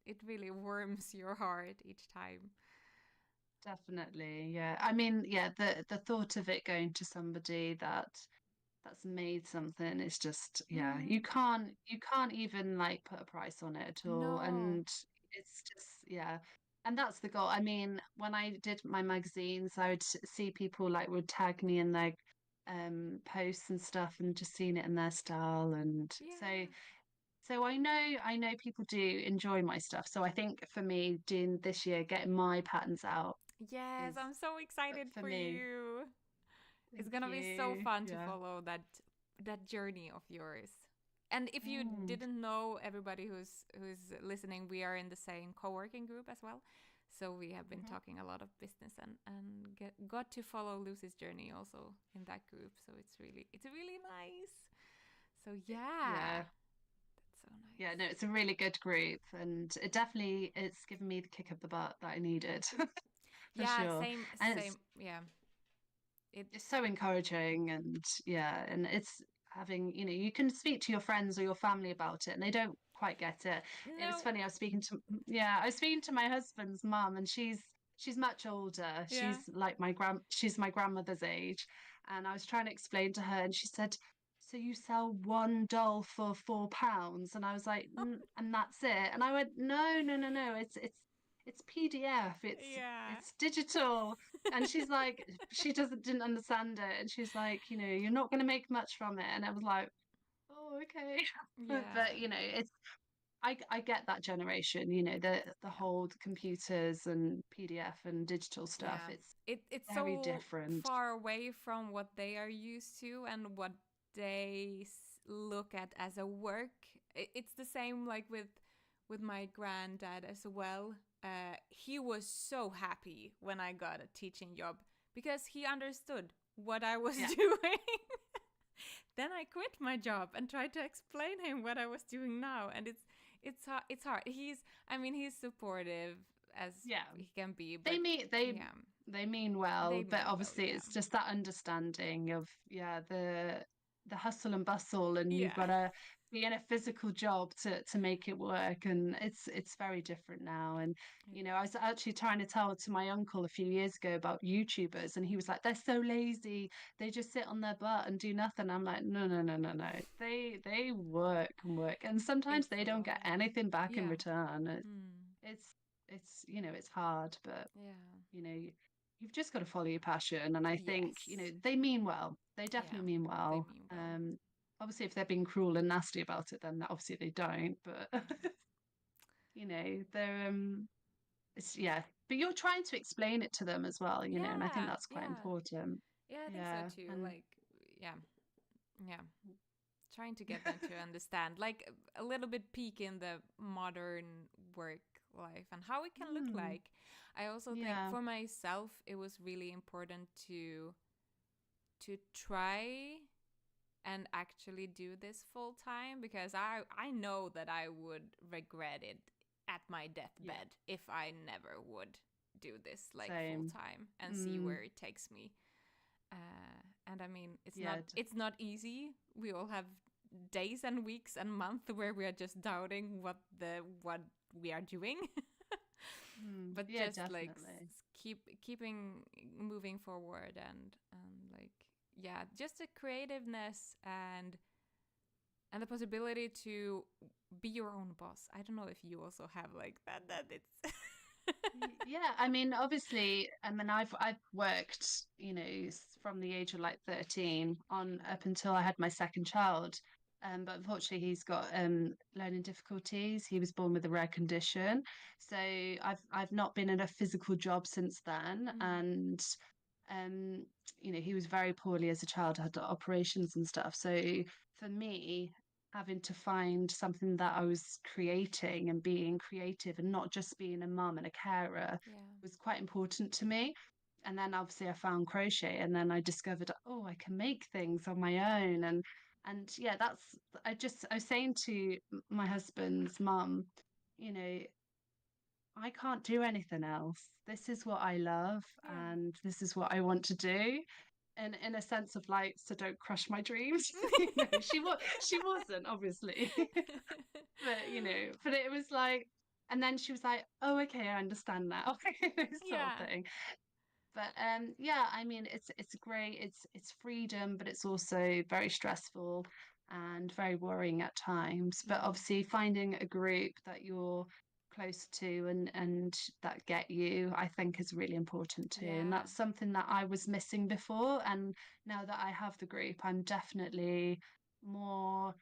it really warms your heart each time. Definitely, yeah. I mean, yeah, the thought of it going to somebody that's made something is just, yeah, Mm, you can't even like put a price on it at all. no. And it's just, yeah. And that's the goal. I mean, when I did my magazines, I would see people like would tag me in their posts and stuff and just seeing it in their style. And so Yeah. so I know people do enjoy my stuff. So I think for me, doing this year, getting my patterns out Yes, is I'm so excited for for me. you. It's Thank gonna be so you. fun to Yeah. follow that journey of yours. And if you Mm. didn't know, everybody who's listening, we are in the same co-working group as well. So we have been Mhm. talking a lot of business and got to follow Lucy's journey also in that group. So it's really nice. So yeah, Yeah. that's so Yeah, nice. no, it's a really good group and it definitely it's given me the kick of the butt that I needed for Yeah, sure. same And same. Yeah, it it's so encouraging and yeah, and it's having, you can speak to your friends or your family about it and they don't quite get it. It was no. funny, I was speaking to my husband's mum and she's much older. Yeah. She's my grandmother's age. And I was trying to explain to her and she said, "So you sell one doll for £4?" And I was like, And that's it." And I went, "No, no, no, no. It's PDF. Yeah. It's digital." And she's like, she didn't understand it. And she's like, "You're not going to make much from it." And I was like, "Oh, okay." Yeah. But I get that generation, the Yeah. whole computers and PDF and digital stuff. Yeah. It's It's very so different. far away from what they are used to and what they look at as a work. It's the same like with my granddad as well. He was so happy when I got a teaching job because he understood what I was Yeah, doing. Then I quit my job and tried to explain him what I was doing now, and it's hard. He's supportive as yeah. he can be, They but mean they yeah, they mean they well, but mean well. obviously Yeah, it's just that understanding of, yeah, the hustle and bustle, and you've yeah, got to be in a physical job to make it work, and it's very different now. And it I is. was actually trying to tell to my uncle a few years ago about YouTubers, and he was like, "They're so lazy, they just sit on their butt and do nothing." I'm like, "No, no, no, no, no, they work and work, and sometimes It's they a don't lot get of work. anything back in Yeah. return." Mm. It's it's hard, but Yeah. you know you- you've just got to follow your passion. And I think Yes. they mean well, they Yeah. definitely mean They well. mean well. Obviously if they're being cruel and nasty about it, then obviously they don't, but Yeah. they're it's, yeah, but you're trying to explain it to them as well, and I think Yeah. that's quite Yeah. important. Yeah. I think so Yeah. too. And Like, yeah. Yeah. Trying to get them to understand, like a little bit peek in the modern work life and how it can look mm, like. I also think yeah, for myself, it was really important to try and actually do this full time because I know that I would regret it at my yeah, deathbed if I never would do this like full same. time and see mm, where it takes me. And I mean, yeah, it's not easy. We all have days and weeks and months where we are just doubting what we are doing. But yeah, just like definitely. keeping moving forward and like yeah, just the creativeness and the possibility to be your own boss. I don't know if you also have like that it's Yeah, I mean, obviously, I mean, I've worked, from the age of like 13 on up until I had my second child. But unfortunately, he's got learning difficulties. He was born with a rare condition, so I've not been in a physical job since then. Mm, And he was very poorly as a child, had operations and stuff. So for me, having to find something that I was creating and being creative and not just being a mum and a carer yeah. was quite important to me. And then obviously I found crochet and then I discovered, oh, I can make things on my own. And yeah, I was saying to my husband's mum, you know, I can't do anything else. This is what I love Yeah. and this is what I want to do. in a sense of like, so don't crush my dreams. She wasn't obviously, but but it was like, and then she was like, oh, okay, I understand now, sort of Yeah. thing. But yeah, I mean, it's great. It's freedom, but it's also very stressful and very worrying at times. But Mm. obviously, finding a group that you're close to and that get you, I think is really important too. And Yeah. that's something that I was missing before. And now that I have the group, I'm definitely more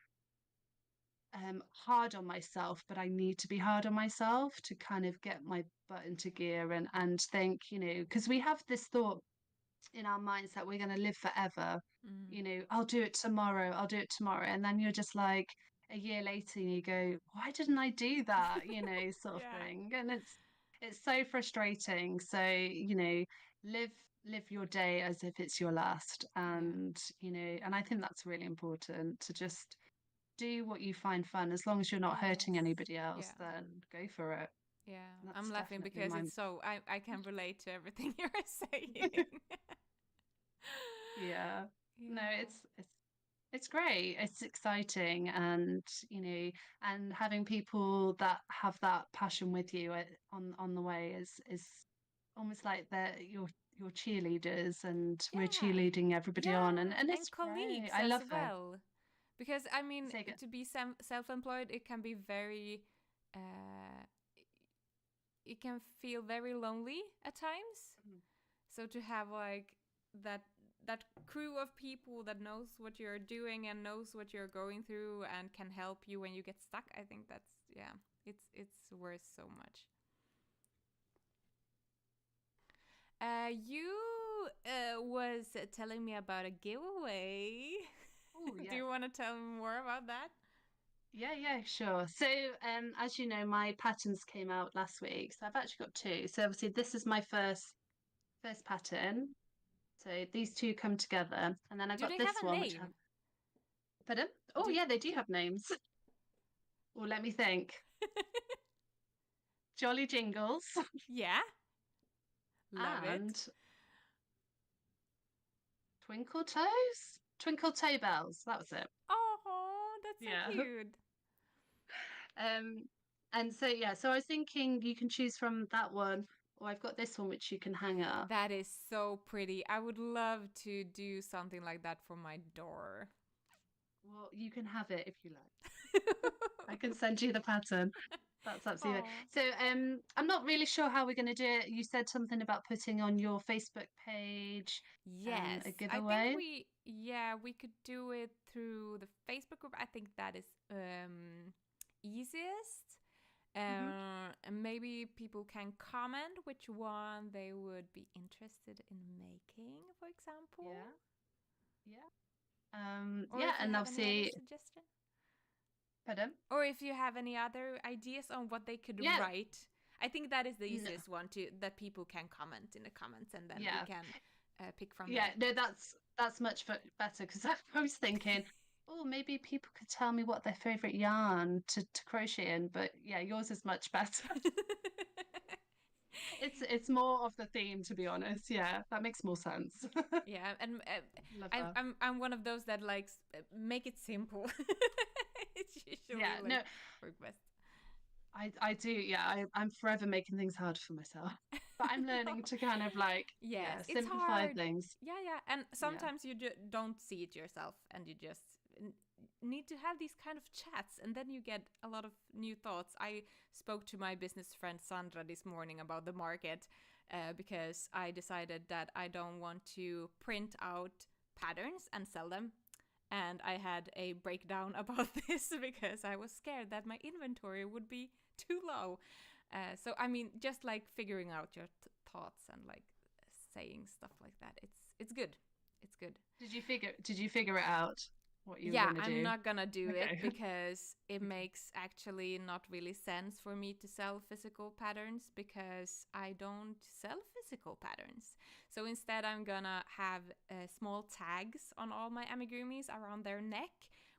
hard on myself, but I need to be hard on myself to kind of get my butt into gear and think, because we have this thought in our minds that we're going to live forever. Mm. I'll do it tomorrow. I'll do it tomorrow. And then you're just like a year later and you go, why didn't I do that? Sort of Yeah. thing. And it's so frustrating. So, live live your day as if it's your last. Yeah. And I think that's really important to just do what you find fun. As long as you're not Yes. hurting anybody else, Yeah. then go for it. Yeah. That's I'm laughing definitely because my it's so I can relate to everything you're saying. yeah. No, Yeah. it's great. It's exciting, and and having people that have that passion with you on the way is almost like they're your cheerleaders, and we're Yeah. cheerleading everybody on, Yeah. and And it's great. colleagues I as love it. well. Because I mean, Say again. to be self-employed, it can be very, uh, it can feel very lonely at times. Mhm. So to have like that that crew of people that knows what you're doing and knows what you're going through and can help you when you get stuck, I think that's yeah, it's worth so much. You was telling me about a giveaway. Oh Do yes. you want to tell me more about that? Yeah, sure. So, as you know, my patterns came out last week. So I've actually got two. So obviously this is my first pattern. So these two come together. And then I Do got they have this a one, which have name? pardon? Oh Do yeah, they do have names. Well, let me think. Jolly Jingles yeah, love it. and Twinkle Toes? Twinkle Toe Bells. That was it. Oh, that's so Yeah. cute. Um, and so yeah, so I was thinking you can choose from that one, or I've got this one which you can hang up. That is so pretty. I would love to do something like that for my door. Well, you can have it if you like. I can send you the pattern. That's absolutely Oh. right. So I'm not really sure how we're going to do it. You said something about putting on your Facebook page Yes, a I think giveaway. we could do it through the Facebook group. I think that is easiest. Hmm. And maybe people can comment which one they would be interested in making, for example. Yeah, yeah. Or Yeah, if you and have any other obviously, suggestion. pardon? Or if you have any other ideas on what they could Yeah, write. I think that is the no, easiest one to that people can comment in the comments and then we yeah, can pick from yeah. there. No, that's much better because I was thinking, oh, maybe people could tell me what their favorite yarn to crochet in, but yeah, yours is much better. It's more of the theme, to be honest. Yeah, that makes more sense. Yeah, and Love I'm that. I'm one of those that likes make it simple. It's usually Yeah, like no, work best. I do. Yeah, I'm forever making things hard for myself, but I'm No. learning to kind of like, Yes, yeah, it's simplify hard. things. Yeah, yeah, and Yeah. sometimes you don't see it yourself, and you just need to have these kind of chats, and then you get a lot of new thoughts. I spoke to my business friend Sandra this morning about the market because I decided that I don't want to print out patterns and sell them. And I had a breakdown about this because I was scared that my inventory would be too low. So I mean, just like figuring out your thoughts and like saying stuff like that, it's good. It's good. Did you figure it out what you were Yeah, gonna I'm do? not gonna do it Okay. because it Okay. makes actually not really sense for me to sell physical patterns because I don't sell physical patterns. So instead, I'm gonna have small tags on all my amigurumis around their neck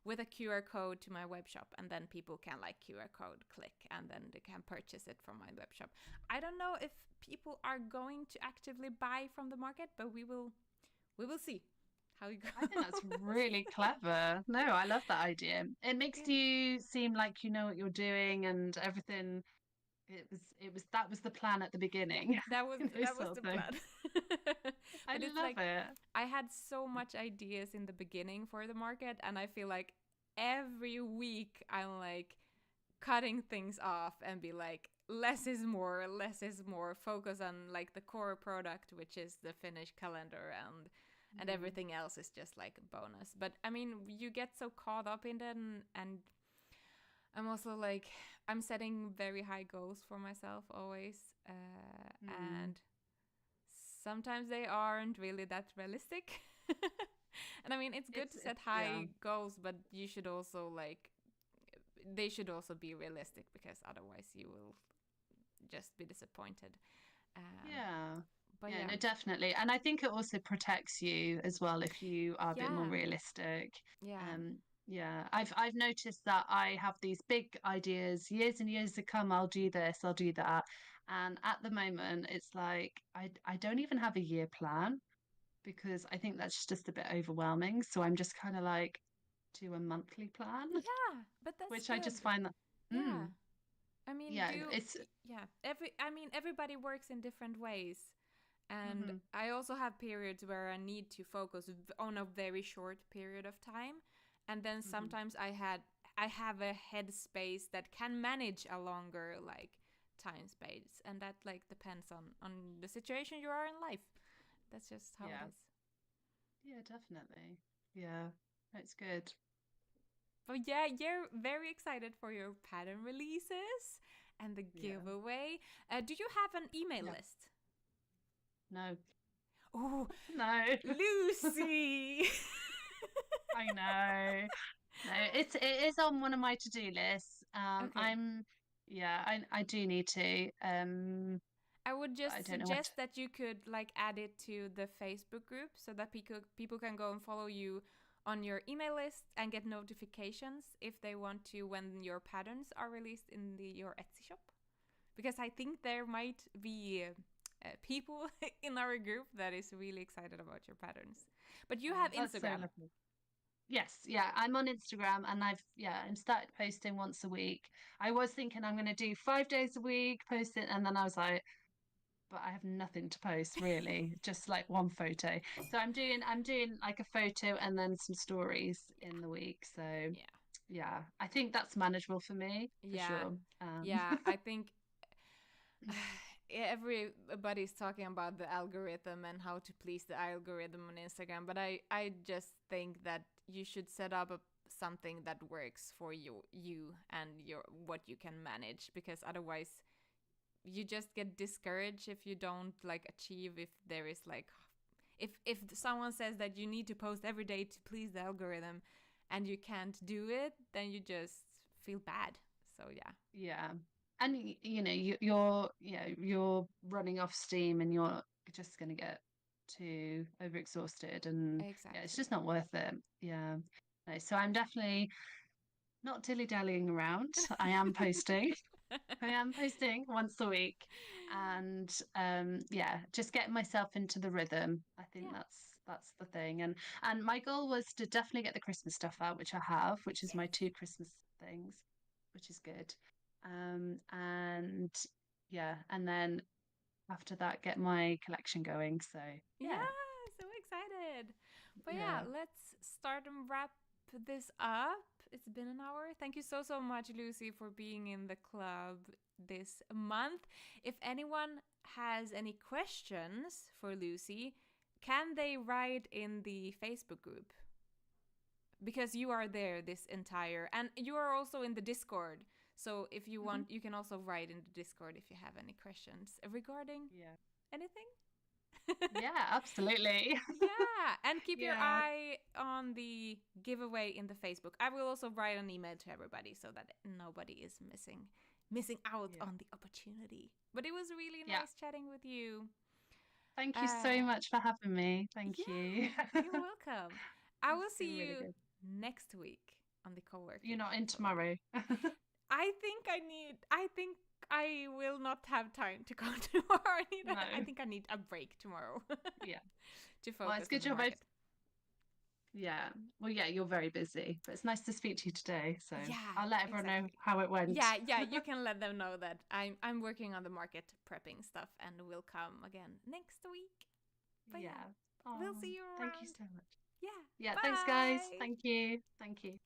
with a QR code to my web shop, and then people can like QR code click and then they can purchase it from my web shop. I don't know if people are going to actively buy from the market, but we will see how it goes. I think that's really clever. No, I love that idea. It makes Yeah. you seem like you know what you're doing and everything. That was the plan at the Yeah, beginning. that was Sort of the thing. plan. I But it's love like it. I had so much ideas in the beginning for the market, and I feel like every week I'm like cutting things off and be like, less is more. Focus on like the core product, which is the finished calendar, and Mm. everything else is just like a bonus. But I mean, you get so caught up in it, and I'm also like, I'm setting very high goals for myself always, Mm. and sometimes they aren't really that realistic. And I mean, it's good to set Yeah. high goals, but you should also like, they should also be realistic, because otherwise you will just be disappointed. Um, Yeah. but Yeah, yeah, no, definitely. And I think it also protects you as well if you are a bit more yeah, realistic. yeah, Um, yeah, I've noticed that I have these big ideas, years and years to come, I'll do this, I'll do that. And at the moment, it's like I don't even have a year plan because I think that's just a bit overwhelming. So I'm just kind of like do a monthly plan, yeah. But that's which I just good. find that, Yeah. mm, I mean, yeah, it's, yeah, I mean, everybody works in different ways. And mhm, I also have periods where I need to focus on a very short period of time. And then mhm. sometimes I have a headspace that can manage a longer like time space. And that like depends on the situation you are in life. That's just how it Yeah, is. yeah, definitely. Yeah, that's good. But yeah, you're very excited for your pattern releases and the Yeah. giveaway. Do you have an email Yeah. list? No. Oh, No. Lucy! I know. No, it is on one of my to-do lists. Okay. Yeah, I do need to. I would But I just don't know what. suggest that you could like add it to the Facebook group so that people can go and follow you on your email list and get notifications if they want to when your patterns are released in your Etsy shop. Because I think there might be people in our group that is really excited about your patterns. But you have That's so Instagram. lovely. Yes, yeah, I'm on Instagram and I'm started posting once a week. I was thinking I'm going to do 5 days a week posting, and then I was like, but I have nothing to post really, just like one photo. So I'm doing like a photo and then some stories in the week. So Yeah. yeah, I think that's manageable for me for Yeah. sure. Yeah, I think everybody's talking about the algorithm and how to please the algorithm on Instagram, but I just think that you should set up something that works for you and your what you can manage, because otherwise you just get discouraged if you don't like achieve, if there is like, if someone says that you need to post every day to please the algorithm and you can't do it, then you just feel bad. So yeah. Yeah. And you know, you're running off steam and you're just going to get too overexhausted, and yeah, it's Exactly. just not worth it. Yeah. No, so I'm definitely not dilly-dallying around. I am posting. I am posting once a week, and yeah, just getting myself into the rhythm. I think Yeah. that's the thing. And my goal was to definitely get the Christmas stuff out, which I have, which is Yes. my two Christmas things, which is good. And yeah, and then after that, get my collection going. So yeah, Yeah, so excited. But yeah, yeah. let's start and wrap this up. It's been an hour. Thank you so, so much, Lucy, for being in the club this month. If anyone has any questions for Lucy, can they write in the Facebook group? Because you are there this entire, and you are also in the Discord. So if you Mhm. want, you can also write in the Discord if you have any questions regarding Yeah. anything. Yeah, absolutely. Yeah, and keep your Yeah. eye on the giveaway in the Facebook. I will also write an email to everybody so that nobody is missing out Yeah. on the opportunity. But it was really Yeah. nice chatting with you. Thank you so Uh, much for having me. Thank you. yeah, you're welcome. I will It's been see really you good. next week on the You're co-working. not in Co-work. tomorrow. I think I will not have time to come tomorrow. I No. think I need a break tomorrow. Yeah. To Well, focus it's good on the you're both. market. Yeah. Well, yeah, you're very busy, but it's nice to speak to you today. So Yeah, I'll let everyone know exactly. how it went. Yeah, you can let them know that I'm working on the market prepping stuff and will come again next week. But Yeah. we'll Oh, see you thank you around. so much. Yeah. Yeah. Thanks, guys. Bye. Thank you. Thank you.